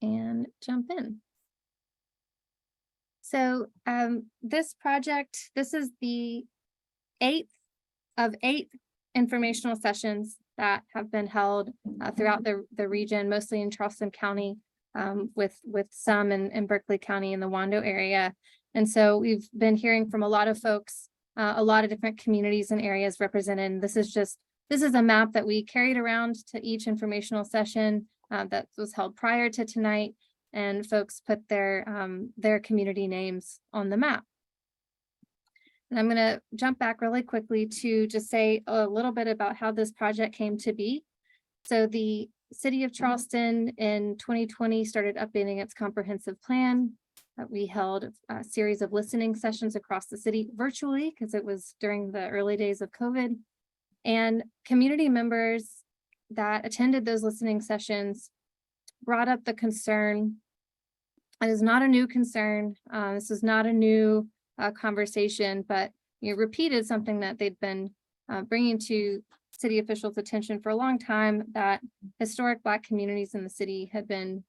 and jump in. So this project, this is the 8th of 8 informational sessions that have been held throughout the region, mostly in Charleston County, with some in Berkeley County in the Wando area. And so we've been hearing from a lot of folks, a lot of different communities and areas represented. This is a map that we carried around to each informational session that was held prior to tonight, and folks put their community names on the map. And I'm going to jump back really quickly to just say a little bit about how this project came to be. So the City of Charleston in 2020 started updating its comprehensive plan. We held a series of listening sessions across the city virtually because it was during the early days of COVID. And community members that attended those listening sessions brought up the concern. It is not a new concern. This is not a new conversation, but repeated something that they'd been bringing to city officials' attention for a long time, that historic Black communities in the city had been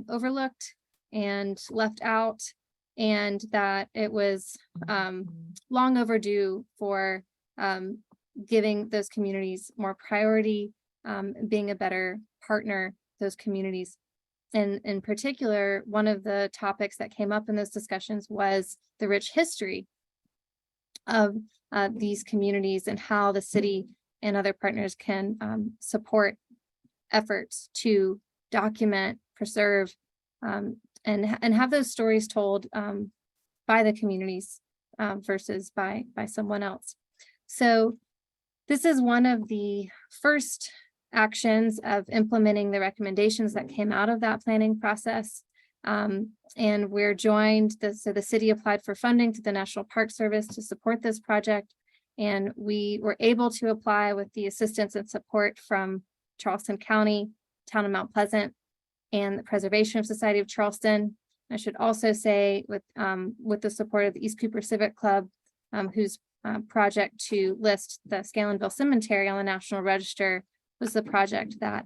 overlooked and left out, and that it was long overdue for giving those communities more priority, being a better partner, those communities. And in particular, one of the topics that came up in those discussions was the rich history of these communities and how the city and other partners can support efforts to document, preserve, and have those stories told by the communities versus by someone else. So this is one of the first actions of implementing the recommendations that came out of that planning process. And we're joined, so the city applied for funding to the National Park Service to support this project. And we were able to apply with the assistance and support from Charleston County, Town of Mount Pleasant, and the Preservation Society of Charleston. I should also say with the support of the East Cooper Civic Club, whose project to list the Scalenville Cemetery on the National Register was the project that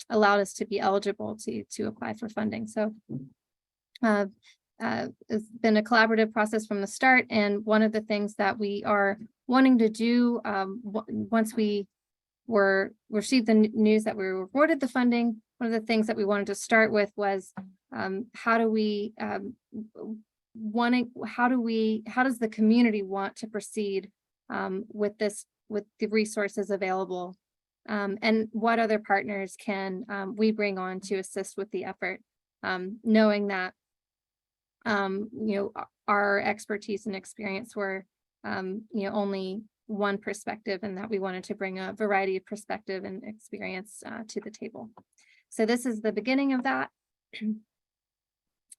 allowed us to be eligible to apply for funding. So it's been a collaborative process from the start. And one of the things that we are wanting to do once we received the news that we were awarded the funding, one of the things that we wanted to start with was how does the community want to proceed with the resources available, and what other partners can we bring on to assist with the effort, knowing that our expertise and experience were only one perspective, and that we wanted to bring a variety of perspective and experience to the table. So this is the beginning of that.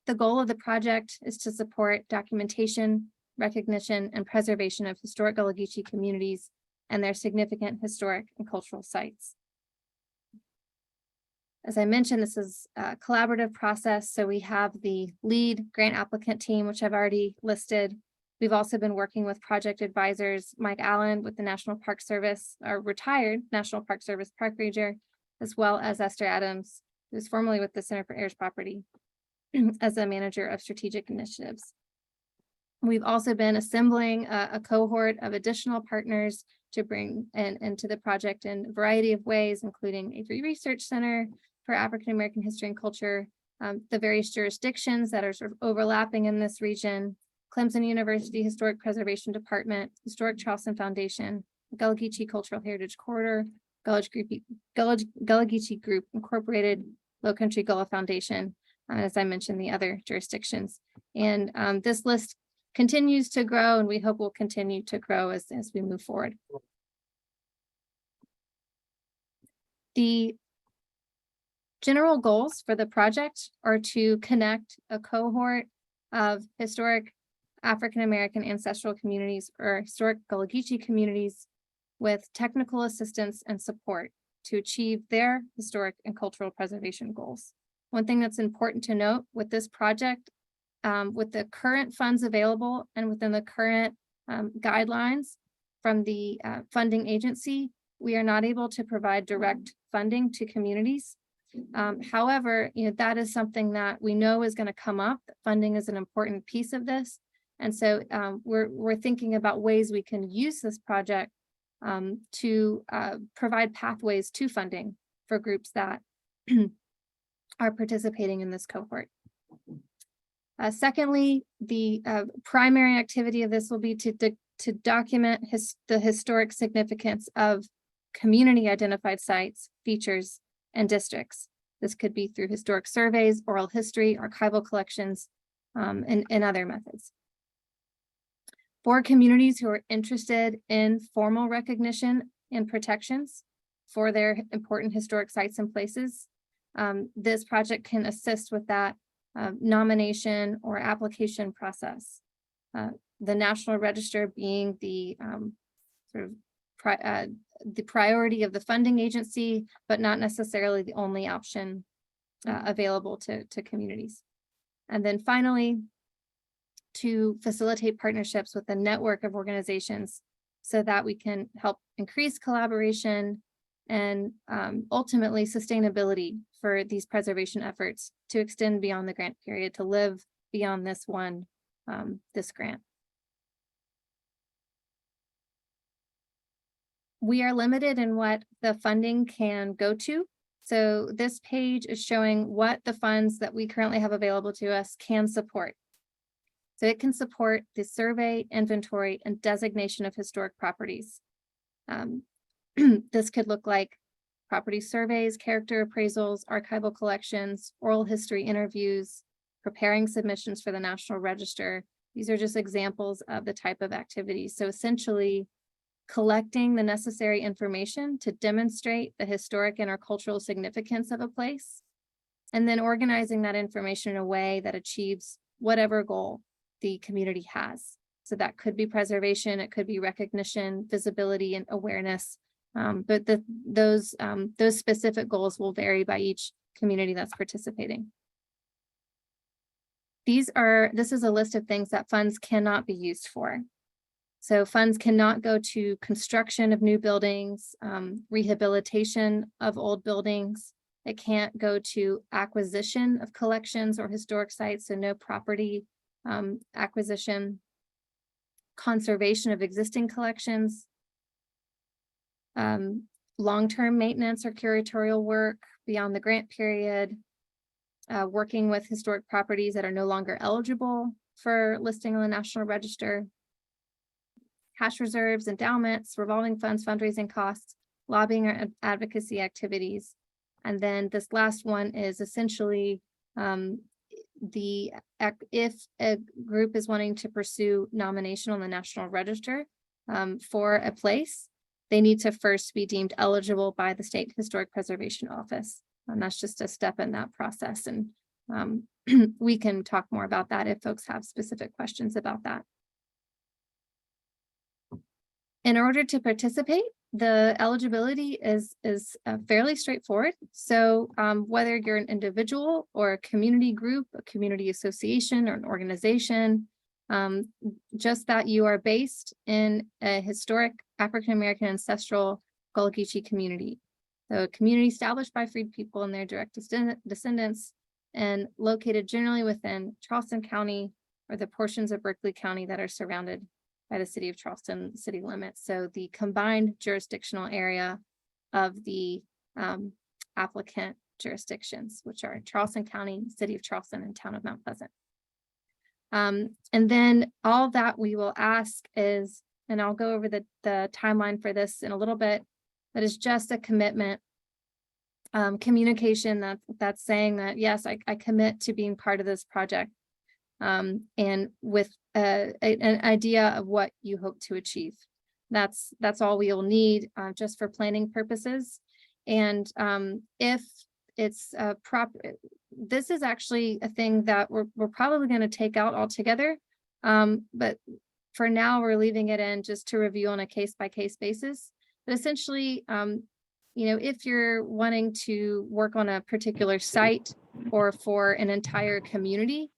The goal of the project is to support documentation, recognition, and preservation of historic Gullah Geechee communities and their significant historic and cultural sites. As I mentioned, this is a collaborative process. So we have the lead grant applicant team, which I've already listed. We've also been working with project advisors, Mike Allen with the National Park Service, our retired National Park Service Park Ranger, as well as Esther Adams, who's formerly with the Center for Heirs Property as a manager of strategic initiatives. We've also been assembling a cohort of additional partners to bring into the project in a variety of ways, including Avery Research Center for African American History and Culture, the various jurisdictions that are sort of overlapping in this region, Clemson University Historic Preservation Department, Historic Charleston Foundation, Gullah Geechee Cultural Heritage Corridor, Gullah Geechee Group Incorporated, Low Country Gullah Foundation, as I mentioned, the other jurisdictions. And this list continues to grow, and we hope will continue to grow as we move forward. The general goals for the project are to connect a cohort of historic African American ancestral communities or historic Gullah Geechee communities with technical assistance and support to achieve their historic and cultural preservation goals. One thing that's important to note with this project, with the current funds available and within the current guidelines from the funding agency, we are not able to provide direct funding to communities. However, that is something that we know is going to come up. Funding is an important piece of this. And so we're thinking about ways we can use this project to provide pathways to funding for groups that are participating in this cohort. Secondly, the primary activity of this will be to document the historic significance of community identified sites, features, and districts. This could be through historic surveys, oral history, archival collections, and other methods. For communities who are interested in formal recognition and protections for their important historic sites and places, this project can assist with that nomination or application process. The National Register being the the priority of the funding agency, but not necessarily the only option available to communities. And then finally, to facilitate partnerships with a network of organizations so that we can help increase collaboration and ultimately sustainability for these preservation efforts to extend beyond the grant period, to live beyond this grant. We are limited in what the funding can go to. So this page is showing what the funds that we currently have available to us can support. So it can support the survey, inventory, and designation of historic properties. This could look like property surveys, character appraisals, archival collections, oral history interviews, preparing submissions for the National Register. These are just examples of the type of activities. So essentially, collecting the necessary information to demonstrate the historic and or cultural significance of a place, and then organizing that information in a way that achieves whatever goal the community has. So that could be preservation, it could be recognition, visibility, and awareness. But those specific goals will vary by each community that's participating. This is a list of things that funds cannot be used for. So funds cannot go to construction of new buildings, rehabilitation of old buildings. It can't go to acquisition of collections or historic sites, so no property acquisition, conservation of existing collections, long-term maintenance or curatorial work beyond the grant period, working with historic properties that are no longer eligible for listing on the National Register, cash reserves, endowments, revolving funds, fundraising costs, lobbying or advocacy activities. And then this last one is essentially if a group is wanting to pursue nomination on the National Register for a place, they need to first be deemed eligible by the State Historic Preservation Office. And that's just a step in that process. And we can talk more about that if folks have specific questions about that. In order to participate, the eligibility is fairly straightforward. So whether you're an individual or a community group, a community association, or an organization, just that you are based in a historic African-American ancestral Gullah Geechee community. So a community established by freed people and their direct descendants and located generally within Charleston County or the portions of Berkeley County that are surrounded by the city of Charleston city limits. So the combined jurisdictional area of the applicant jurisdictions, which are Charleston County, city of Charleston, and town of Mount Pleasant. And then all that we will ask is, and I'll go over the timeline for this in a little bit, that is just a commitment, communication that's saying that, yes, I commit to being part of this project, and with an idea of what you hope to achieve. That's all we will need just for planning purposes. And if it's this is actually a thing that we're probably going to take out altogether. But for now, we're leaving it in just to review on a case-by-case basis. But essentially, if you're wanting to work on a particular site or for an entire community,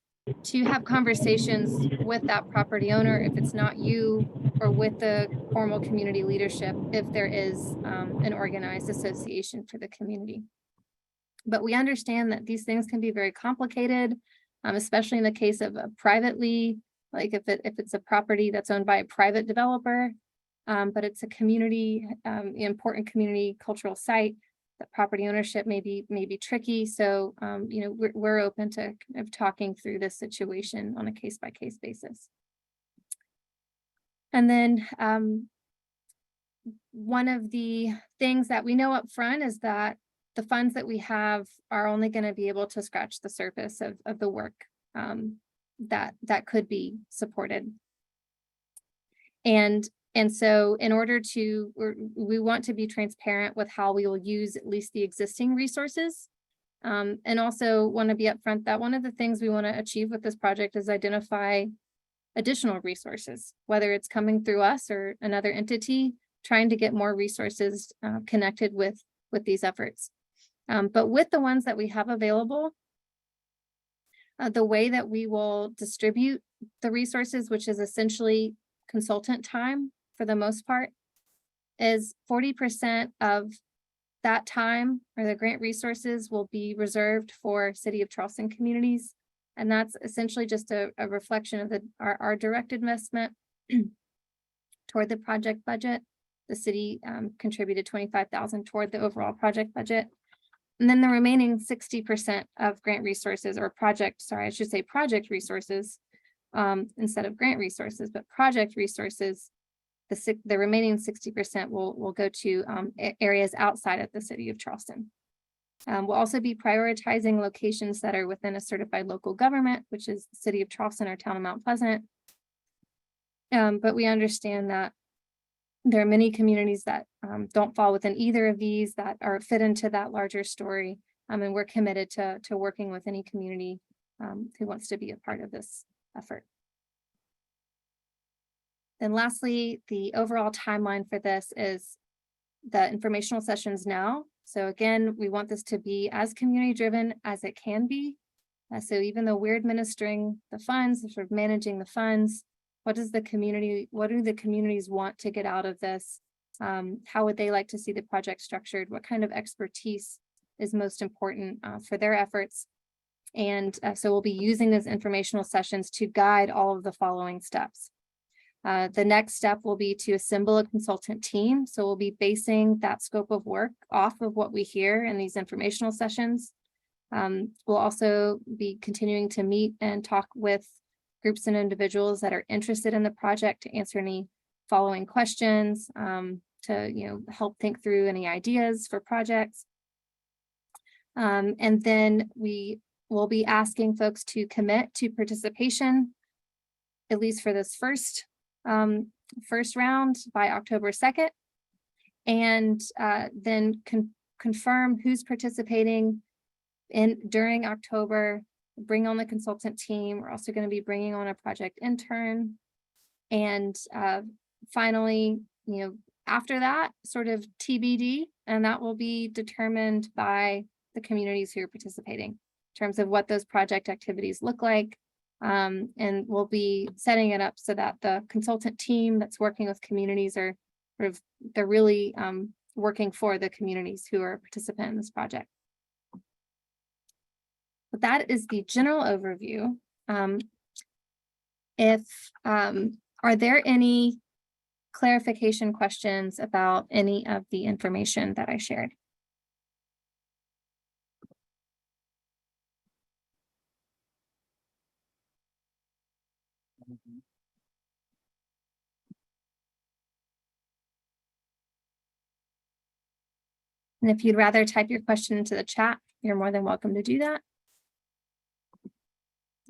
to have conversations with that property owner, if it's not you, or with the formal community leadership, if there is an organized association for the community. But we understand that these things can be very complicated, especially in the case of a privately, like if it's a property that's owned by a private developer, but it's a community, important community cultural site. That property ownership may be tricky. So, we're open to kind of talking through this situation on a case-by-case basis. And then one of the things that we know up front is that the funds that we have are only going to be able to scratch the surface of the work that could be supported. And so in order to, we want to be transparent with how we will use at least the existing resources. And also want to be upfront that one of the things we want to achieve with this project is identify additional resources, whether it's coming through us or another entity, trying to get more resources connected with these efforts. But with the ones that we have available, the way that we will distribute the resources, which is essentially consultant time for the most part, is 40% of that time or the grant resources will be reserved for City of Charleston communities. And that's essentially just a reflection of our direct investment toward the project budget. The city contributed $25,000 toward the overall project budget. And then the remaining 60% of grant resources or project resources instead of grant resources, but project resources, the remaining 60% will go to areas outside of the City of Charleston. We'll also be prioritizing locations that are within a certified local government, which is the City of Charleston or Town of Mount Pleasant. But we understand that there are many communities that don't fall within either of these that are fit into that larger story. And we're committed to working with any community who wants to be a part of this effort. Then lastly, the overall timeline for this is the informational sessions now. So again, we want this to be as community driven as it can be. So even though we're administering the funds, sort of managing the funds, what do the communities want to get out of this? How would they like to see the project structured? What kind of expertise is most important for their efforts? And so we'll be using those informational sessions to guide all of the following steps. The next step will be to assemble a consultant team. So we'll be basing that scope of work off of what we hear in these informational sessions. We'll also be continuing to meet and talk with groups and individuals that are interested in the project to answer any following questions, to help think through any ideas for projects. And then we will be asking folks to commit to participation, at least for this first round by October 2nd, and then confirm who's participating during October, bring on the consultant team. We're also going to be bringing on a project intern. And finally, after that, sort of TBD, and that will be determined by the communities who are participating in terms of what those project activities look like. And we'll be setting it up so that the consultant team that's working with communities are they're really working for the communities who are participant in this project. But that is the general overview. Are there any clarification questions about any of the information that I shared? And if you'd rather type your question into the chat, you're more than welcome to do that.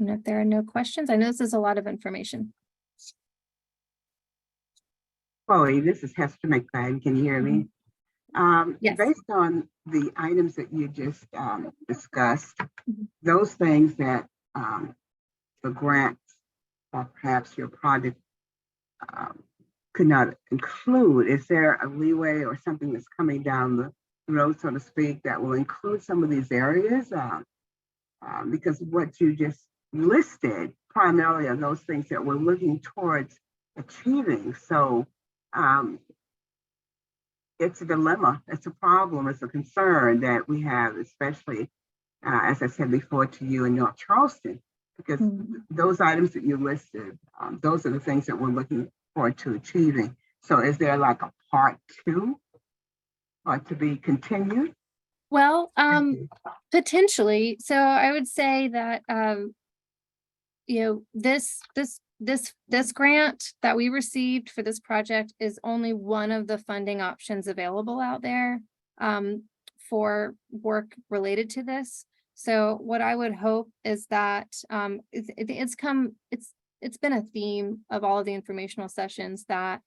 And if there are no questions, I know this is a lot of information. Chloe, this is Hester McFadden. Can you hear me? Yes. Based on the items that you just discussed, those things that the grants or perhaps your project could not include, is there a leeway or something that's coming down the road, so to speak, that will include some of these areas? Because what you just listed primarily are those things that we're looking towards achieving. So it's a dilemma. It's a problem. It's a concern that we have, especially, as I said before to you in North Charleston, because those items that you listed, those are the things that we're looking forward to achieving. So is there like a part two or to be continued? Well, potentially. So I would say that, this grant that we received for this project is only one of the funding options available out there, for work related to this. So what I would hope is that, it's been a theme of all of the informational sessions that,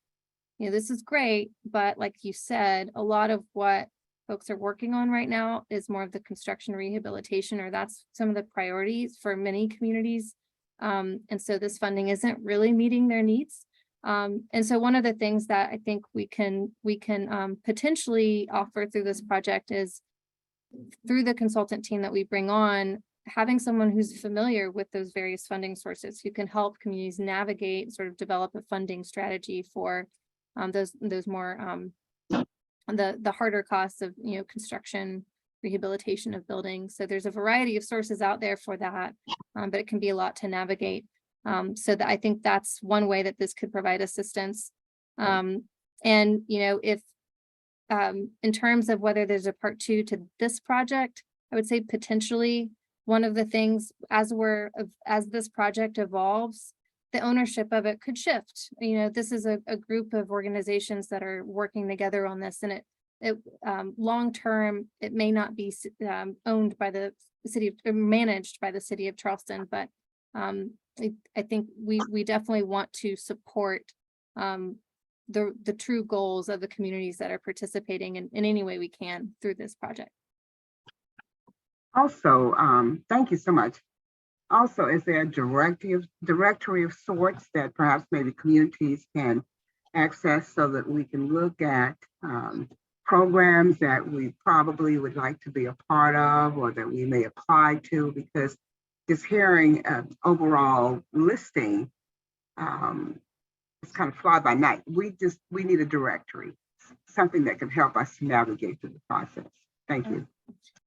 this is great, but like you said, a lot of what folks are working on right now is more of the construction rehabilitation, or that's some of the priorities for many communities. And so this funding isn't really meeting their needs. And so one of the things that I think we can potentially offer through this project is, through the consultant team that we bring on, having someone who's familiar with those various funding sources, who can help communities navigate, sort of develop a funding strategy for those more the harder costs of construction, rehabilitation of buildings. So there's a variety of sources out there for that, but it can be a lot to navigate. So that I think that's one way that this could provide assistance. And if in terms of whether there's a part two to this project, I would say potentially one of the things, as this project evolves, the ownership of it could shift. This is a group of organizations that are working together on this, and it long term, it may not be owned by the city or managed by the city of Charleston, but I think we definitely want to support the true goals of the communities that are participating in any way we can through this project. Also, thank you so much. Also, is there a directory of sorts that perhaps maybe communities can access so that we can look at programs that we probably would like to be a part of or that we may apply to? Because just hearing an overall listing, it's kind of fly by night. We need a directory, something that can help us navigate through the process. Thank you.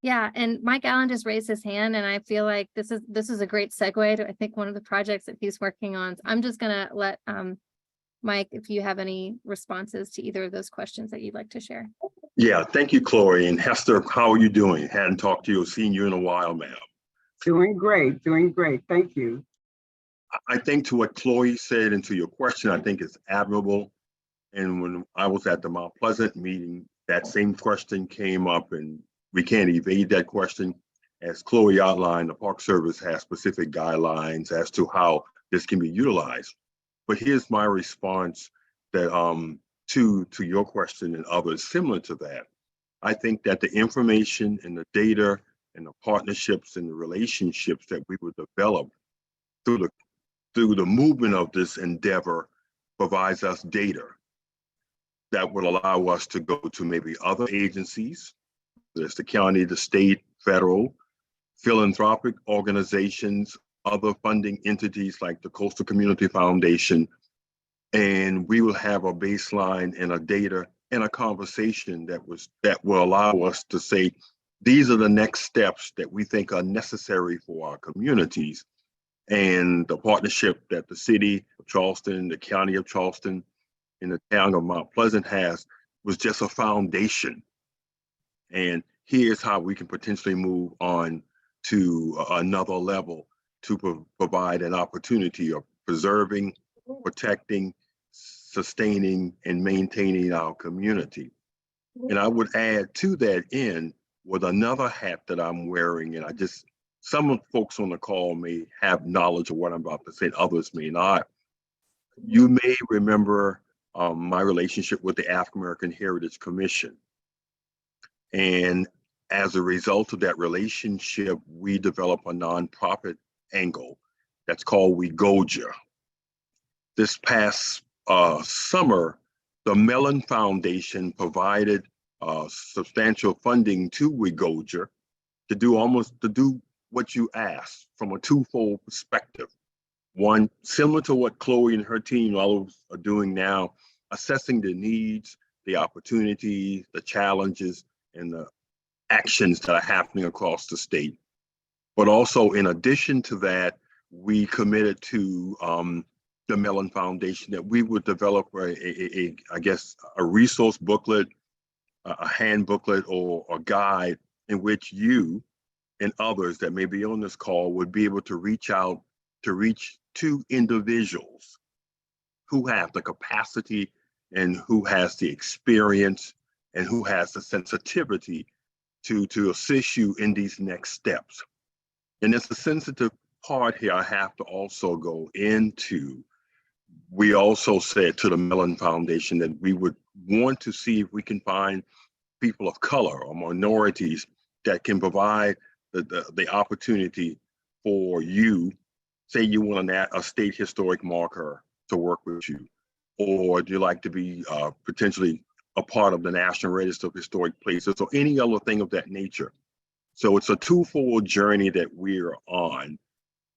Yeah, and Mike Allen just raised his hand, and I feel like this is a great segue to, I think, one of the projects that he's working on. So I'm just gonna let Mike, if you have any responses to either of those questions that you'd like to share. Yeah, thank you, Chloe. And Hester, how are you doing? Hadn't talked to you or seen you in a while, ma'am. Doing great, doing great. Thank you. I think to what Chloe said and to your question, I think it's admirable. And when I was at the Mount Pleasant meeting, that same question came up, and we can't evade that question. As Chloe outlined, the Park Service has specific guidelines as to how this can be utilized. But here's my response that to your question and others similar to that. I think that the information and the data and the partnerships and the relationships that we would develop through the movement of this endeavor provides us data that would allow us to go to maybe other agencies. There's the county, the state, federal, philanthropic organizations, other funding entities like the Coastal Community Foundation, and we will have a baseline and a data and a conversation that will allow us to say, these are the next steps that we think are necessary for our communities. And the partnership that the city of Charleston, the county of Charleston, and the town of Mount Pleasant has was just a foundation. And here's how we can potentially move on to another level to provide an opportunity of preserving, protecting, sustaining, and maintaining our community. And I would add to that end with another hat that I'm wearing, and some of the folks on the call may have knowledge of what I'm about to say, others may not. You may remember my relationship with the African American Heritage Commission. And as a result of that relationship, we developed a nonprofit angle that's called WeGoja. This past summer, the Mellon Foundation provided substantial funding to WeGoja to do what you asked from a twofold perspective. One, similar to what Chloe and her team all are doing now, assessing the needs the opportunities, the challenges, and the actions that are happening across the state. But also, in addition to that, we committed to the Mellon Foundation that we would develop I guess, a resource booklet, a hand booklet, or a guide in which you and others that may be on this call would be able to reach out to reach to individuals who have the capacity and who has the experience and who has the sensitivity to assist you in these next steps. And it's a sensitive part here I have to also go into. We also said to the Mellon Foundation that we would want to see if we can find people of color or minorities that can provide the opportunity for you. Say you want a state historic marker to work with you, or do you like to be potentially a part of the National Register of Historic Places or any other thing of that nature. So it's a twofold journey that we're on.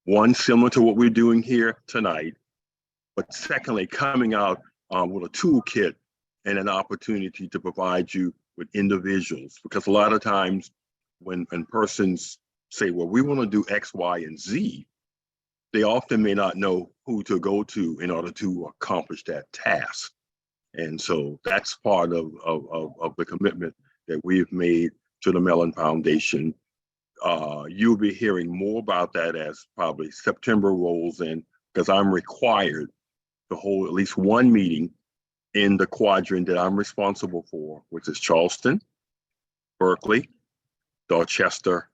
One, similar to what we're doing here tonight, but secondly, coming out with a toolkit and an opportunity to provide you with individuals. Because a lot of times when persons say, well, we want to do X, Y, and Z, they often may not know who to go to in order to accomplish that task. And so that's part of the commitment that we've made to the Mellon Foundation. You'll be hearing more about that as probably September rolls in, because I'm required to hold at least one meeting in the quadrant that I'm responsible for, which is Charleston, Berkeley, Dorchester,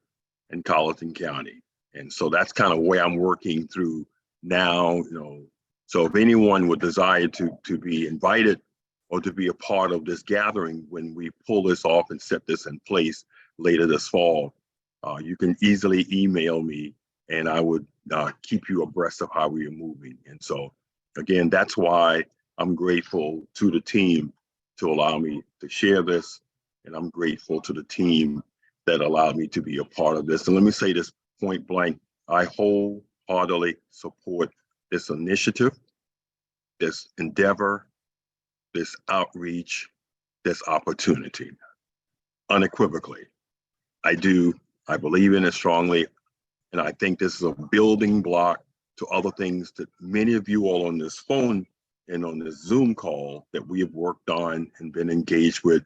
and Colleton County. And so that's kind of where I'm working through now, So if anyone would desire to be invited or to be a part of this gathering when we pull this off and set this in place later this fall, you can easily email me and I would keep you abreast of how we are moving. And so, again, that's why I'm grateful to the team to allow me to share this. And I'm grateful to the team that allowed me to be a part of this. And let me say this point blank, I wholeheartedly support this initiative, this endeavor, this outreach, this opportunity, unequivocally. I do. I believe in it strongly. And I think this is a building block to other things that many of you all on this phone and on this Zoom call that we have worked on and been engaged with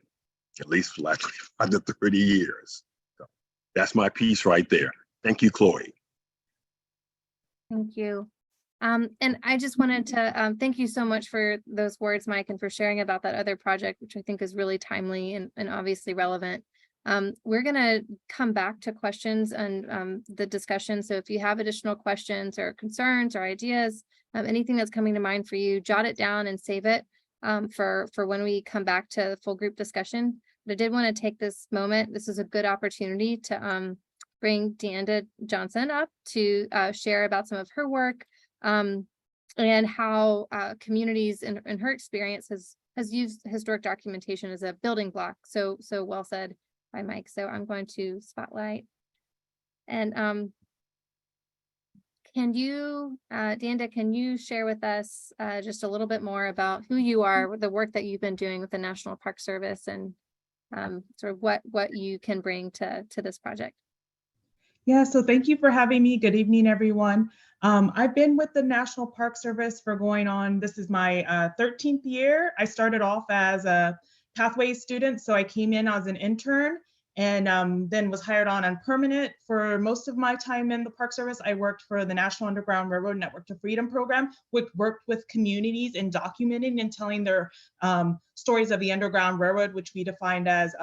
at least for the last 25 to 30 years. So that's my piece right there. Thank you, Chloe. Thank you. And I just wanted to thank you so much for those words, Mike, and for sharing about that other project, which I think is really timely and obviously relevant. We're going to come back to questions and the discussion. So if you have additional questions or concerns or ideas, anything that's coming to mind for you, jot it down and save it for when we come back to full group discussion. But I did want to take this moment. This is a good opportunity to bring Deanda Johnson up to share about some of her work and how communities in her experience has used historic documentation as a building block. So well said by Mike. So I'm going to spotlight. And can you, Deanda, can you share with us just a little bit more about who you are, the work that you've been doing with the National Park Service, and sort of what you can bring to this project? Yeah, so thank you for having me. Good evening, everyone. I've been with the National Park Service for this is my 13th year. I started off as a Pathways student, so I came in as an intern and then was hired on permanent. For most of my time in the Park Service, I worked for the National Underground Railroad Network to Freedom program, which worked with communities in documenting and telling their stories of the Underground Railroad, which we defined as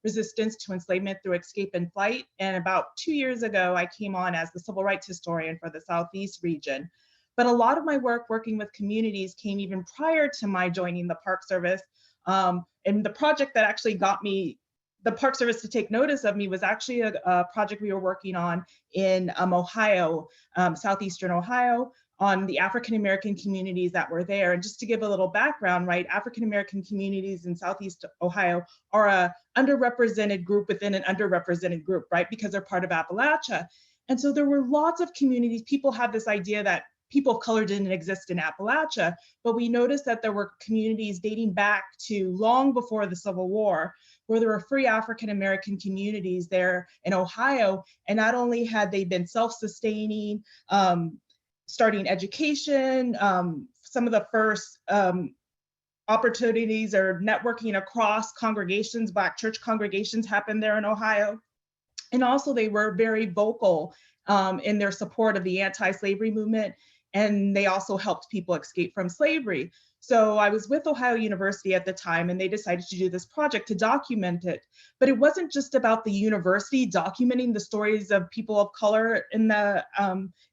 resistance to enslavement through escape and flight. And about 2 years ago, I came on as the civil rights historian for the Southeast region. But a lot of my work working with communities came even prior to my joining the Park Service. And the project that actually got me the Park Service to take notice of me was actually a project we were working on in Ohio, southeastern Ohio, on the African-American communities that were there. And just to give a little background, right, African-American communities in Southeast Ohio are a underrepresented group within an underrepresented group, right, because they're part of Appalachia. And so there were lots of communities. People had this idea that people of color didn't exist in Appalachia, but we noticed that there were communities dating back to long before the Civil War, where there were free African-American communities there in Ohio. And not only had they been self-sustaining, starting education, some of the first opportunities or networking across congregations, Black church congregations happened there in Ohio. And also they were very vocal in their support of the anti-slavery movement. And they also helped people escape from slavery. So I was with Ohio University at the time, and they decided to do this project to document it. But it wasn't just about the university documenting the stories of people of color in the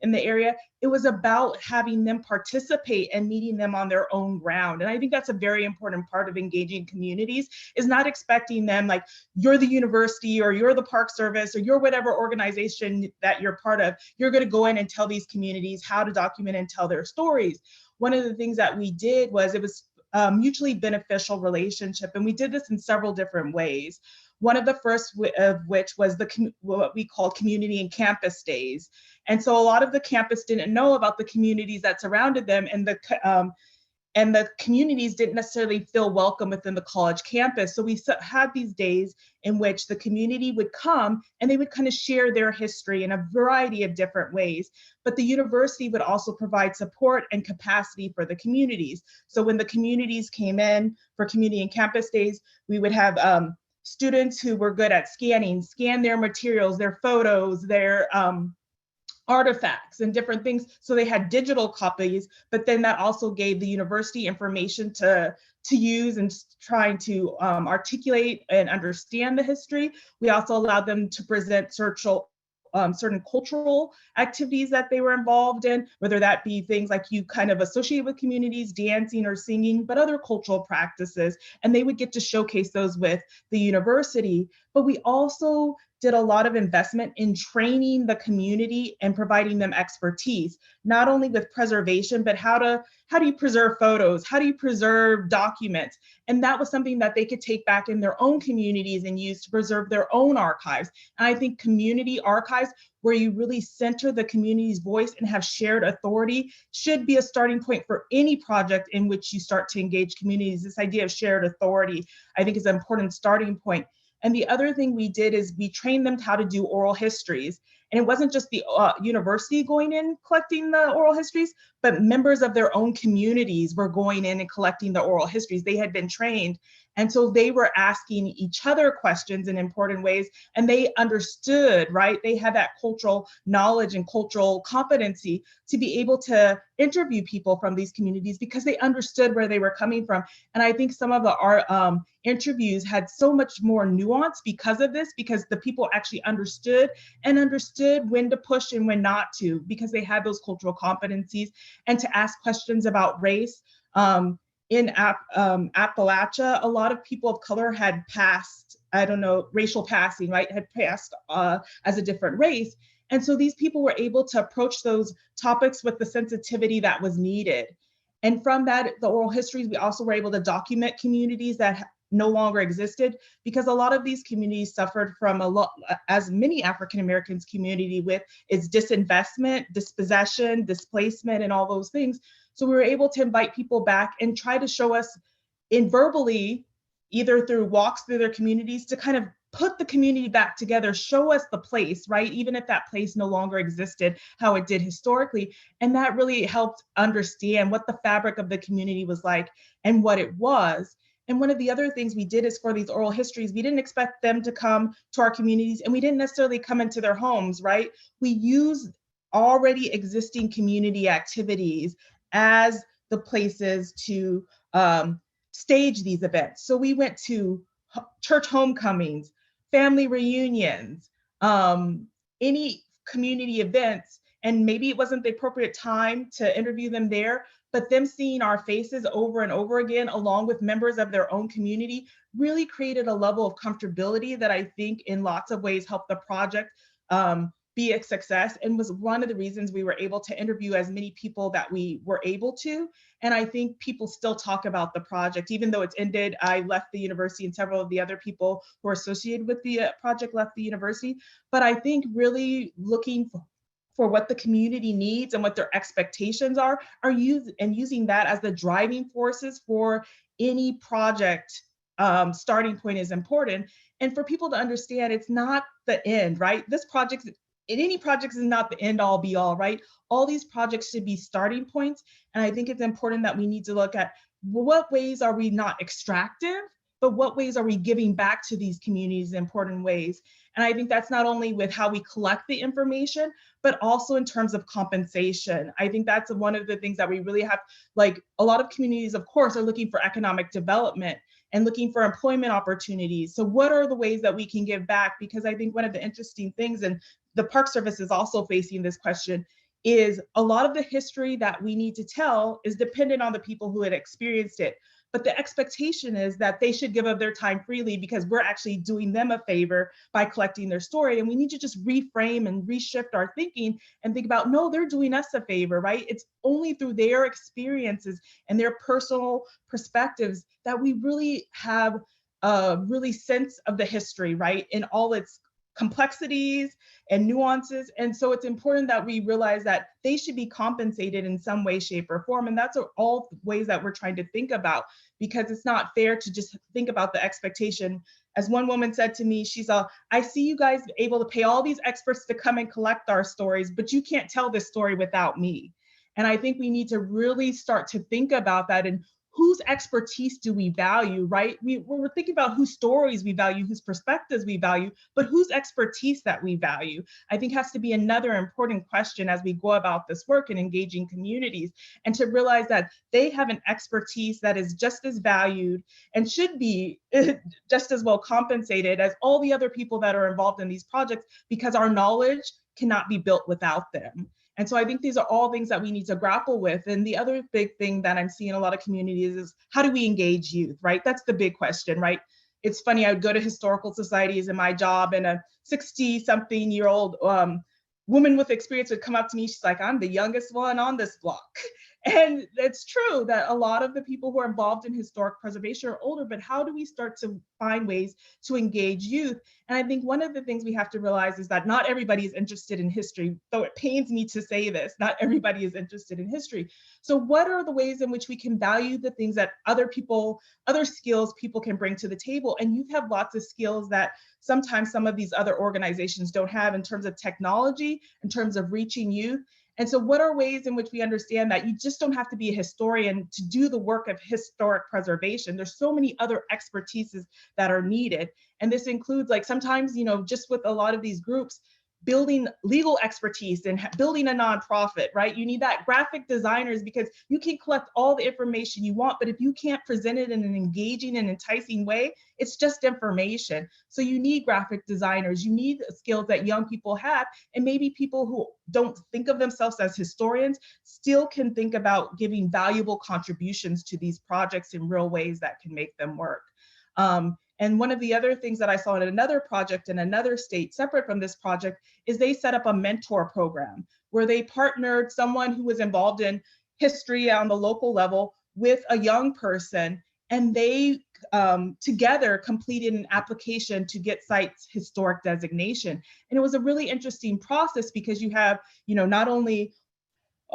area. It was about having them participate and meeting them on their own ground. And I think that's a very important part of engaging communities, is not expecting them like, you're the university or you're the Park Service or you're whatever organization that you're part of. You're going to go in and tell these communities how to document and tell their stories. One of the things that we did was, it was a mutually beneficial relationship, and we did this in several different ways. One of the first of which was what we call community and campus days. And so a lot of the campus didn't know about the communities that surrounded them, and the communities didn't necessarily feel welcome within the college campus. So we had these days in which the community would come and they would kind of share their history in a variety of different ways. But the university would also provide support and capacity for the communities. So when the communities came in for community and campus days, we would have students who were good at scan their materials, their photos, their artifacts and different things. So they had digital copies, but then that also gave the university information to use and trying to articulate and understand the history. We also allowed them to present certain cultural activities that they were involved in, whether that be things like you kind of associate with communities, dancing or singing, but other cultural practices, and they would get to showcase those with the university. But we also did a lot of investment in training the community and providing them expertise, not only with preservation, but how do you preserve photos? How do you preserve documents? And that was something that they could take back in their own communities and use to preserve their own archives. And I think community archives, where you really center the community's voice and have shared authority, should be a starting point for any project in which you start to engage communities. This idea of shared authority, I think, is an important starting point. And the other thing we did is we trained them how to do oral histories. And it wasn't just the university going in collecting the oral histories, but members of their own communities were going in and collecting the oral histories. They had been trained. And so they were asking each other questions in important ways, and they understood, right? They had that cultural knowledge and cultural competency to be able to interview people from these communities because they understood where they were coming from. And I think some of our interviews had so much more nuance because of this, because the people actually understood when to push and when not to, because they had those cultural competencies, and to ask questions about race. In Appalachia, a lot of people of color had passed, racial passing, right? Had passed as a different race. And so these people were able to approach those topics with the sensitivity that was needed. And from that, the oral histories, we also were able to document communities that no longer existed, because a lot of these communities suffered from as many African Americans community with, is disinvestment, dispossession, displacement, and all those things. So we were able to invite people back and try to show us in verbally, either through walks through their communities, to kind of put the community back together, show us the place, right? Even if that place no longer existed, how it did historically. And that really helped understand what the fabric of the community was like and what it was. And one of the other things we did is, for these oral histories, we didn't expect them to come to our communities, and we didn't necessarily come into their homes, right? We used already existing community activities as the places to stage these events. So we went to church homecomings, family reunions, any community events, and maybe it wasn't the appropriate time to interview them there, but them seeing our faces over and over again, along with members of their own community, really created a level of comfortability that I think in lots of ways helped the project be a success, and was one of the reasons we were able to interview as many people that we were able to. And I think people still talk about the project, even though it's ended. I left the university, and several of the other people who are associated with the project left the university. But I think really looking for what the community needs and what their expectations are using that as the driving forces for any project starting point is important. And for people to understand, it's not the end, right? This project, in any project, is not the end all be all, right? All these projects should be starting points. And I think it's important that we need to look at what ways are we not extractive, but what ways are we giving back to these communities in important ways? And I think that's not only with how we collect the information, but also in terms of compensation. I think that's one of the things that we really have, like a lot of communities, of course, are looking for economic development and looking for employment opportunities. So what are the ways that we can give back? Because I think one of the interesting things, and the Park Service is also facing this question, is a lot of the history that we need to tell is dependent on the people who had experienced it. But the expectation is that they should give up their time freely because we're actually doing them a favor by collecting their story. And we need to just reframe and reshift our thinking and think about, no, they're doing us a favor, right? It's only through their experiences and their personal perspectives that we really have a really sense of the history, right? In all its complexities and nuances. And so it's important that we realize that they should be compensated in some way, shape, or form. And that's all ways that we're trying to think about, because it's not fair to just think about the expectation. As one woman said to me, she's all, I see you guys able to pay all these experts to come and collect our stories, but you can't tell this story without me. And I think we need to really start to think about that and whose expertise do we value, right? We're thinking about whose stories we value, whose perspectives we value, but whose expertise that we value, I think has to be another important question as we go about this work and engaging communities, and to realize that they have an expertise that is just as valued and should be just as well compensated as all the other people that are involved in these projects, because our knowledge cannot be built without them. And so I think these are all things that we need to grapple with. And the other big thing that I'm seeing in a lot of communities is, how do we engage youth, right? That's the big question, right? It's funny, I would go to historical societies in my job, and a 60-something-year-old woman with experience would come up to me. She's like, I'm the youngest one on this block. And it's true that a lot of the people who are involved in historic preservation are older, but how do we start to find ways to engage youth? And I think one of the things we have to realize is that not everybody is interested in history, though it pains me to say this, not everybody is interested in history. So what are the ways in which we can value the things that other skills people can bring to the table? And youth have lots of skills that sometimes some of these other organizations don't have, in terms of technology, in terms of reaching youth. And so what are ways in which we understand that you just don't have to be a historian to do the work of historic preservation? There's so many other expertises that are needed. And this includes, like, sometimes, you know, just with a lot of these groups, building legal expertise and building a nonprofit, right? You need that graphic designers, because you can collect all the information you want, but if you can't present it in an engaging and enticing way, it's just information. So you need graphic designers, you need skills that young people have, and maybe people who don't think of themselves as historians still can think about giving valuable contributions to these projects in real ways that can make them work. And one of the other things that I saw in another project in another state separate from this project is they set up a mentor program where they partnered someone who was involved in history on the local level with a young person, and they together completed an application to get sites historic designation. And it was a really interesting process, because you have, you know, not only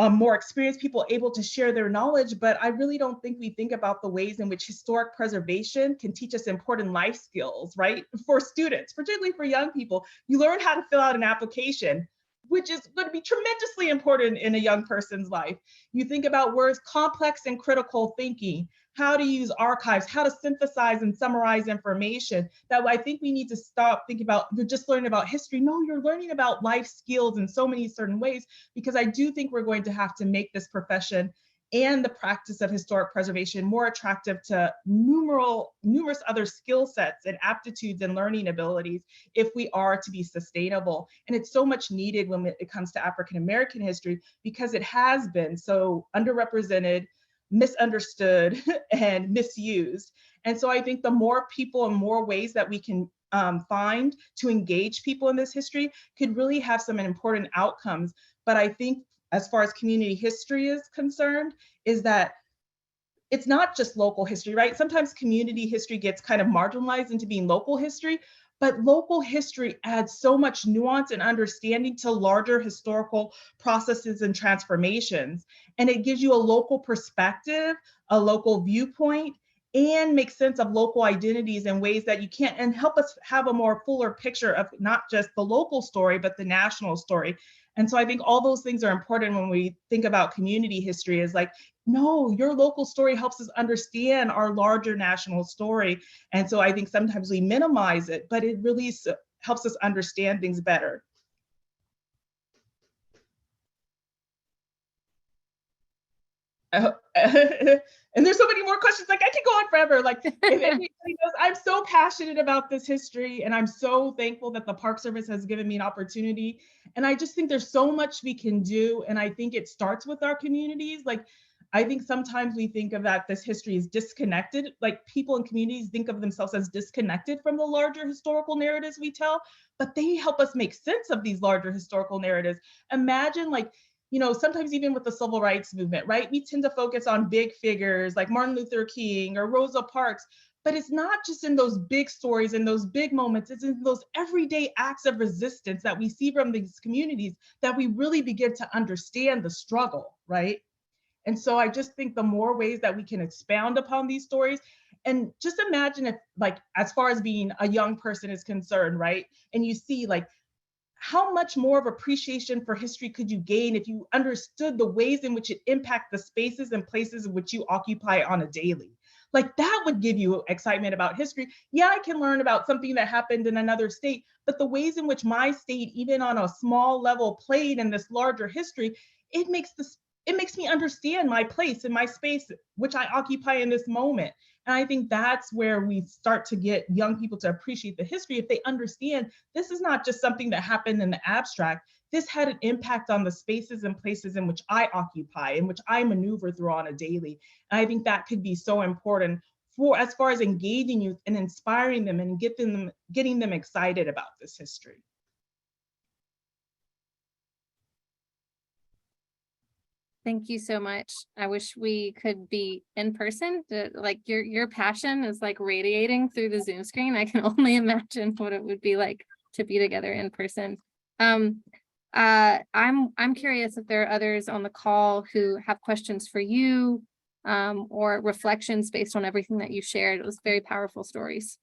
more experienced people able to share their knowledge, but I really don't think we think about the ways in which historic preservation can teach us important life skills, right? For students, particularly for young people, you learn how to fill out an application, which is going to be tremendously important in a young person's life. You think about words, complex and critical thinking, how to use archives, how to synthesize and summarize information. That I think we need to stop thinking about, you're just learning about history. No, you're learning about life skills in so many certain ways, because I do think we're going to have to make this profession and the practice of historic preservation more attractive to numerous other skill sets and aptitudes and learning abilities if we are to be sustainable. And it's so much needed when it comes to African American history, because it has been so underrepresented, misunderstood, and misused. And so I think the more people and more ways that we can find to engage people in this history could really have some important outcomes. But I think as far as community history is concerned, is that it's not just local history, right? Sometimes community history gets kind of marginalized into being local history, but local history adds so much nuance and understanding to larger historical processes and transformations. And it gives you a local perspective, a local viewpoint, and make sense of local identities in ways that you can't, and help us have a more fuller picture of not just the local story, but the national story. And so I think all those things are important when we think about community history, is like, no, your local story helps us understand our larger national story. And so I think sometimes we minimize it, but it really helps us understand things better. And there's so many more questions, like I could go on forever. Like if anybody knows, I'm so passionate about this history, and I'm so thankful that the Park Service has given me an opportunity. And I just think there's so much we can do. And I think it starts with our communities. Like, I think sometimes we think of that this history is disconnected, like people in communities think of themselves as disconnected from the larger historical narratives we tell, but they help us make sense of these larger historical narratives. Imagine, like, you know, sometimes even with the civil rights movement, right? We tend to focus on big figures like Martin Luther King or Rosa Parks, but it's not just in those big stories and those big moments, it's in those everyday acts of resistance that we see from these communities that we really begin to understand the struggle, right? And so I just think the more ways that we can expound upon these stories, and just imagine if, like, as far as being a young person is concerned, right? And you see, like, how much more of appreciation for history could you gain if you understood the ways in which it impacts the spaces and places in which you occupy on a daily? Like, that would give you excitement about history. Yeah, I can learn about something that happened in another state, but the ways in which my state, even on a small level, played in this larger history, it makes me understand my place and my space, which I occupy in this moment. And I think that's where we start to get young people to appreciate the history, if they understand this is not just something that happened in the abstract. This had an impact on the spaces and places in which I occupy, in which I maneuver through on a daily. And I think that could be so important for, as far as engaging youth and inspiring them and getting them excited about this history. Thank you so much. I wish we could be in person. Like your passion is like radiating through the Zoom screen. I can only imagine what it would be like to be together in person. I'm curious if there are others on the call who have questions for you, or reflections based on everything that you shared. It was very powerful stories.